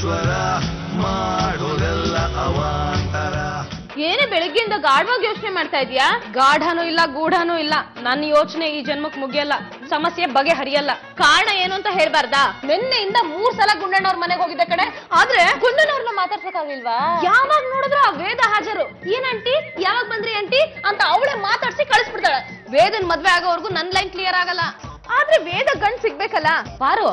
ಈಶ್ವರ ಮಾಡೋದೆಲ್ಲ ಅವಾಂತರ. ಏನೇ ಬೆಳಗ್ಗೆಯಿಂದ ಗಾಢವಾಗಿ ಯೋಚನೆ ಮಾಡ್ತಾ ಇದೀಯಾ? ಗಾಢನೂ ಇಲ್ಲ ಗೂಢನೂ ಇಲ್ಲ. ನನ್ನ ಯೋಚನೆ ಈ ಜನ್ಮಕ್ ಮುಗಿಯಲ್ಲ, ಸಮಸ್ಯೆ ಬಗೆಹರಿಯಲ್ಲ. ಕಾರಣ ಏನು ಅಂತ ಹೇಳ್ಬಾರ್ದಾ? ನಿನ್ನೆಯಿಂದ 3 ಸಲ ಗುಂಡಣ್ಣವ್ರ ಮನೆಗೆ ಹೋಗಿದ್ದೆ ಕಡೆ, ಆದ್ರೆ ಗುಂಡಣ್ಣವ್ರನ್ನ ಮಾತಾಡ್ಸಕ್ಕಾಗಿಲ್ವಾ? ಯಾವಾಗ ನೋಡಿದ್ರು ಆ ವೇದ ಹಾಜರು. ಏನಂಟಿ, ಯಾವಾಗ ಬಂದ್ರಿ ಅಂಟಿ ಅಂತ ಅವಳೇ ಮಾತಾಡ್ಸಿ ಕಳಿಸ್ಬಿಡ್ತಾಳೆ. ವೇದನ್ ಮದ್ವೆ ಆಗೋವರೆಗೂ ನನ್ ಲೈನ್ ಕ್ಲಿಯರ್ ಆಗಲ್ಲ. ಆದ್ರೆ ವೇದ ಗಂಡ್ ಸಿಗ್ಬೇಕಲ್ಲ. ಬಾರು,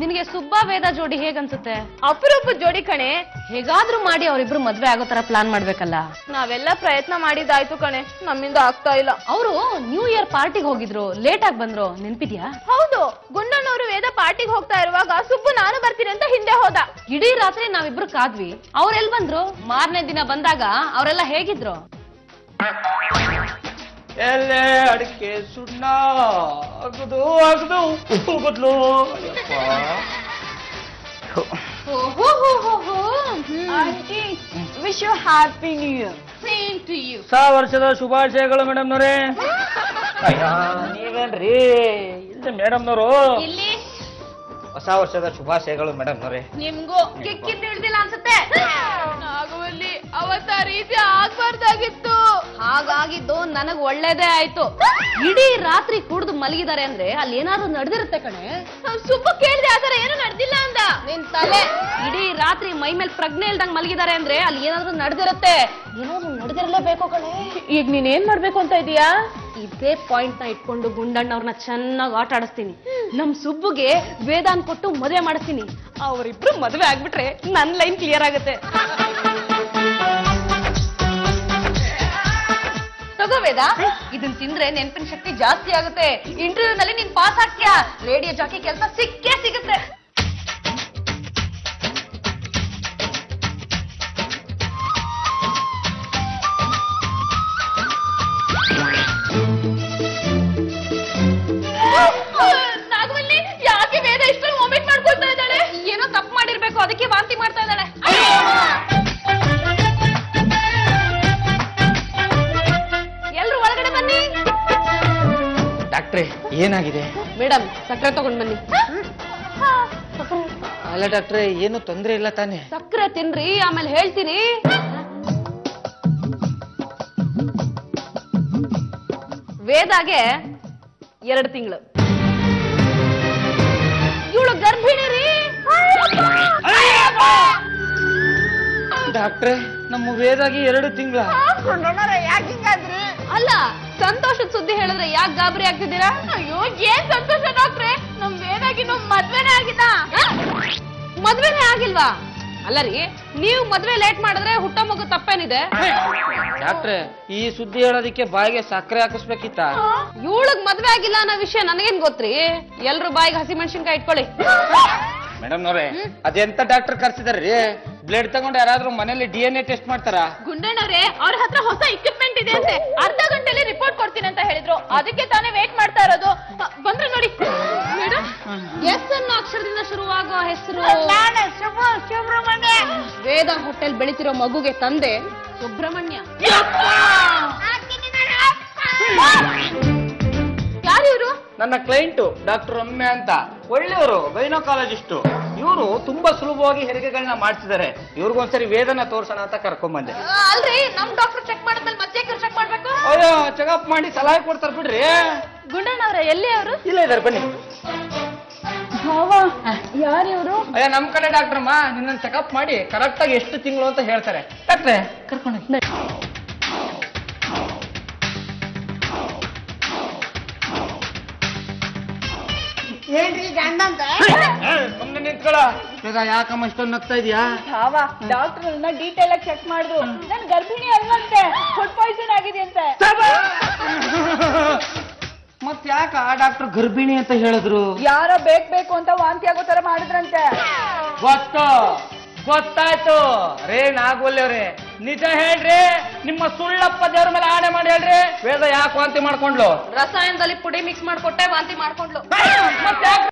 ನಿನಗೆ ಸುಬ್ಬ ವೇದ ಜೋಡಿ ಹೇಗನ್ಸುತ್ತೆ? ಅಪರೂಪದ ಜೋಡಿ ಕಣೆ. ಹೇಗಾದ್ರೂ ಮಾಡಿ ಅವರಿಬ್ರು ಮದ್ವೆ ಆಗೋ ತರ ಪ್ಲಾನ್ ಮಾಡ್ಬೇಕಲ್ಲ. ನಾವೆಲ್ಲ ಪ್ರಯತ್ನ ಮಾಡಿದಾಯ್ತು ಕಣೆ, ನಮ್ಮಿಂದ ಆಗ್ತಾ ಇಲ್ಲ. ಅವರು ನ್ಯೂ ಇಯರ್ ಪಾರ್ಟಿಗೆ ಹೋಗಿದ್ರು, ಲೇಟ್ ಆಗಿ ಬಂದ್ರು, ನೆನ್ಪಿದ್ಯಾ? ಹೌದು, ಗುಂಡಣ್ಣವರು ವೇದ ಪಾರ್ಟಿಗೆ ಹೋಗ್ತಾ ಇರುವಾಗ ಸುಬ್ಬು ನಾನು ಬರ್ತೀನಿ ಅಂತ ಹಿಂದೆ ಹೋದ. ಇಡೀ ರಾತ್ರಿ ನಾವಿಬ್ರು ಕಾದ್ವಿ. ಅವ್ರೆಲ್ ಬಂದ್ರು? ಮಾರನೇ ದಿನ ಬಂದಾಗ ಅವರೆಲ್ಲ ಹೇಗಿದ್ರು? ಎಲ್ಲೇ ಅಡಿಕೆ ಸುಣ್ಣ ಅಗದು ಅಗದು ಉಪ್ಪು ಬದಲು. Wish you happy new year. Same to you. ಹೊಸ ವರ್ಷದ ಶುಭಾಶಯಗಳು ಮೇಡಮ್ನವ್ರೆ. ನೀವೇನ್ರಿ ಇಲ್ಲ ಮೇಡಮ್ನವರು? ಇಲ್ಲಿ ಹೊಸ ವರ್ಷದ ಶುಭಾಶಯಗಳು ಮೇಡಮ್ನವ್ರೆ. ನಿಮ್ಗೂ ಕಿಕ್ಕಿದ್ದು ಹಿಡ್ದಿಲ್ಲ ಅನ್ಸುತ್ತೆ. ನಾಗುವಲ್ಲಿ ಅವತ್ತ ರೀತಿ ಆಗ್ಬಾರ್ದಾಗಿತ್ತು. ಹಾಗಾಗಿದ್ದು ನನಗ್ ಒಳ್ಳೇದೇ ಆಯ್ತು. ಇಡೀ ರಾತ್ರಿ ಕುಡ್ದು ಮಲಗಿದ್ದಾರೆ ಅಂದ್ರೆ ಅಲ್ಲಿ ಏನಾದ್ರು ನಡೆದಿರುತ್ತೆ ಕಣೆ. ಸುಬ್ಬ ಕೇಳಿದೆ, ಆತರ ಏನು ನಡೆದಿಲ್ಲ ಅಂದ. ನಿನ್ ತಲೆ. ಇಡೀ ರಾತ್ರಿ ಮೈ ಮೇಲೆ ಪ್ರಜ್ಞೆ ಇಲ್ದಂಗ್ ಮಲಗಿದ್ದಾರೆ ಅಂದ್ರೆ ಅಲ್ಲಿ ಏನಾದ್ರು ನಡೆದಿರುತ್ತೆ. ಏನಾದ್ರು ನಡೆದಿರಲೇಬೇಕು ಕಣೆ. ಈಗ ನೀನ್ ಏನ್ ಮಾಡ್ಬೇಕು ಅಂತ ಇದೀಯಾ? ಇದೇ ಪಾಯಿಂಟ್ ನ ಇಟ್ಕೊಂಡು ಗುಂಡಣ್ಣವ್ರನ್ನ ಚೆನ್ನಾಗಿ ಆಟ ಆಡಿಸ್ತೀನಿ. ನಮ್ ಸುಬ್ಬುಗೆ ವೇದಾನ್ ಕೊಟ್ಟು ಮದುವೆ ಮಾಡಿಸ್ತೀನಿ. ಅವರಿಬ್ರು ಮದುವೆ ಆಗ್ಬಿಟ್ರೆ ನನ್ ಲೈನ್ ಕ್ಲಿಯರ್ ಆಗುತ್ತೆ. ತಗೋ ವೇದ, ಇದನ್ ತಿಂದ್ರೆ ನೆನಪಿನ ಶಕ್ತಿ ಜಾಸ್ತಿ ಆಗುತ್ತೆ. ಇಂಟರ್ವ್ಯೂ ನಲ್ಲಿ ನೀನ್ ಪಾಸ್ ಆಗ್ತೀಯಾ. ರೇಡಿಯೋ ಜಾಕಿ ಕೆಲಸ ಸಿಕ್ಕೇ ಸಿಗುತ್ತೆ. ನಾಗವಲ್ಲಿ, ಯಾಕೆ ವೇದ ಇಷ್ಟೊಂದು ವಾಮಿಟ್ ಮಾಡ್ಕೊಳ್ತಾ ಇದ್ದಾಳೆ? ಏನೋ ತಪ್ಪು ಮಾಡಿರ್ಬೇಕು, ಅದಕ್ಕೆ ವಾಂತಿ ಮಾಡ್ತಾ ಇದ್ದಾಳೆ. ಎಲ್ರು ಒಳಗಡೆ ಬನ್ನಿ. ಡಾಕ್ಟ್ರೆ ಏನಾಗಿದೆ? ಮೇಡಮ್, ಸಕ್ಕರೆ ತಗೊಂಡ್ ಬನ್ನಿ. ಅಲ್ಲ ಡಾಕ್ಟ್ರೆ, ಏನು ತೊಂದ್ರೆ ಇಲ್ಲ ತಾನೆ? ಸಕ್ಕರೆ ತಿನ್ರಿ, ಆಮೇಲೆ ಹೇಳ್ತೀನಿ. ವೇದಾಗೆ 2 ತಿಂಗಳು. ಇವಳು ಗರ್ಭಿಣಿ ರೀ. ಡಾಕ್ಟ್ರೆ, ನಮ್ಮ ವೇದಾಗಿ 2 ತಿಂಗಳ. ಅಲ್ಲ, ಸಂತೋಷದ ಸುದ್ದಿ ಹೇಳಿದ್ರೆ ಯಾಕೆ ಗಾಬರಿ ಆಗ್ತಿದ್ದೀರಾ? ಅಯ್ಯೋ, ಏನ್ ಸಂತೋಷ ಡಾಕ್ಟ್ರೆ, ನಮ್ ವೇದಾಗಿ ನಮ್ ಮದ್ವೆನೇ ಆಗಿಲ್ಲ. ಮದ್ವೆನೇ ಆಗಿಲ್ವಾ? ಅಲ್ಲ ರೀ, ನೀವು ಮದ್ವೆ ಲೇಟ್ ಮಾಡಿದ್ರೆ ಹುಟ್ಟೋ ಮಗು ತಪ್ಪೇನಿದೆ? ಡಾಕ್ಟ್ರೆ, ಈ ಸುದ್ದಿ ಹೇಳೋದಿಕ್ಕೆ ಬಾಯಿಗೆ ಸಕ್ಕರೆ ಹಾಕಿಸ್ಬೇಕಿತ್ತ? ಇವಳಗ್ ಮದ್ವೆ ಆಗಿಲ್ಲ ಅನ್ನೋ ವಿಷಯ ನನಗೇನ್ ಗೊತ್ತ್ರಿ? ಎಲ್ರು ಬಾಯಿಗೆ ಹಸಿ ಮೆಣಸಿನ್ಕಾಯಿ ಇಟ್ಕೊಳ್ಳಿ. ಮೇಡಮ್ನವ್ರೆ, ಅದೆಂತ ಡಾಕ್ಟರ್ ಕರ್ಸಿದಾರ್ರಿ? ಬ್ಲಡ್ ತಗೊಂಡು ಯಾರಾದ್ರೂ ಮನೇಲಿ DNA ಟೆಸ್ಟ್ ಮಾಡ್ತಾರ? ಗುಂಡಣ್ಣವ್ರೆ, ಅವ್ರ ಹತ್ರ ಹೊಸ ಇಕ್ವಿಪ್ಮೆಂಟ್ ಇದೆ ಅಂತೆ. ಅರ್ಧ ಗಂಟೆಲಿ ರಿಪೋರ್ಟ್ ಕೊಡ್ತೀನಿ ಅಂತ ಹೇಳಿದ್ರು. ಅದಕ್ಕೆ ತಾನೇ ವೇಟ್ ಮಾಡ್ತಾ ಇರೋದು. ಬಂದ್ರೆ ನೋಡಿ ಮೇಡಮ್, ಎಸ್ ಅನ್ನೋ ಅಕ್ಷರದಿಂದ ಶುರುವಾಗೋ ಹೆಸರು ಸುಬ್ರಹ್ಮಣ್ಯ. ವೇದ ಹೊಟ್ಟೆಲ್ ಬೆಳಿತಿರೋ ಮಗುಗೆ ತಂದೆ ಸುಬ್ರಹ್ಮಣ್ಯ. ಯಾರಿವ್ರು? ನನ್ನ ಕ್ಲೈಂಟು ಡಾಕ್ಟರ್ ರಮ್ಯಾ ಅಂತ, ಒಳ್ಳೆಯವರು, ಗೈನಕಾಲಜಿಸ್ಟು. ಇವರು ತುಂಬಾ ಸುಲಭವಾಗಿ ಹೆರಿಗೆಗಳನ್ನ ಮಾಡ್ತಿದ್ದಾರೆ. ಇವ್ರಿಗೊಂದ್ಸರಿ ವೇದನ ತೋರ್ಸೋಣ ಅಂತ ಕರ್ಕೊಂಡ್ ಬಂದೆ. ಅಲ್ರಿ, ನಮ್ ಡಾಕ್ಟರ್ ಚೆಕ್ ಮಾಡಿದ್ಮೇಲೆ ಮತ್ತೆ ಚೆಕ್ ಮಾಡ್ಬೇಕು? ಅಯ್ಯೋ, ಚೆಕಪ್ ಮಾಡಿ ಸಲಹೆ ಕೊಡ್ತಾರ ಬಿಡ್ರಿ. ಗುಂಡಣ್ಣವ್ರೆ, ಎಲ್ಲಿ ಅವರು? ಇಲ್ಲ ಇದಾರೆ, ಬನ್ನಿ. ಯಾರಿವ್ರು? ಅಯ್ಯ, ನಮ್ ಕಡೆ ಡಾಕ್ಟ್ರಮ್ಮ ನಿನ್ನ ಚೆಕಪ್ ಮಾಡಿ ಕರೆಕ್ಟ್ ಆಗಿ ಎಷ್ಟು ತಿಂಗಳು ಅಂತ ಹೇಳ್ತಾರೆ. ಡಾಕ್ಟ್ರೆ, ಕರ್ಕೊಂಡು ಏನ್ರಿ ಗಂಡ ಅಂತ ಸುಮ್ಮನೆ ನಿಂತ್ಕೊಳ. ಯಾಕಮ್ಮ ಇಷ್ಟೊಂದು ನಗ್ತಾ ಇದೀಯಾ? ಡಾಕ್ಟರ್ ಡೀಟೇಲ್ ಆಗಿ ಚೆಕ್ ಮಾಡಿದ್ರು. ನನ್ ಗರ್ಭಿಣಿ ಅಲ್ವಂತೆ, ಫುಡ್ ಪಾಯ್ಸನ್ ಆಗಿದೆ ಅಂತೆ. ಮತ್ ಯಾಕ ಆ ಡಾಕ್ಟರ್ ಗರ್ಭಿಣಿ ಅಂತ ಹೇಳಿದ್ರು? ಯಾರೋ ಬೇಕು ಅಂತ ವಾಂತಿ ಆಗೋ ತರ ಮಾಡಿದ್ರಂತೆ. ಗೊತ್ತಾಯ್ತು ರೇ ನಾಗವಲ್ಲಿಯವ್ರೆ, ನಿಜ ಹೇಳ್ರಿ. ನಿಮ್ಮ ಸುಳ್ಳಪ್ಪ ದೇವ್ರ ಮೇಲೆ ಆಣೆ ಮಾಡಿ ಹೇಳ್ರಿ, ವೇದ ಯಾಕೆ ವಾಂತಿ ಮಾಡ್ಕೊಂಡ್ಲು? ರಸಾಯನದಲ್ಲಿ ಪುಡಿ ಮಿಕ್ಸ್ ಮಾಡ್ಕೊಟ್ಟೆ ವಾಂತಿ ಮಾಡ್ಕೊಂಡ್ಲು. ಮತ್ತೆ ಯಾಕೆ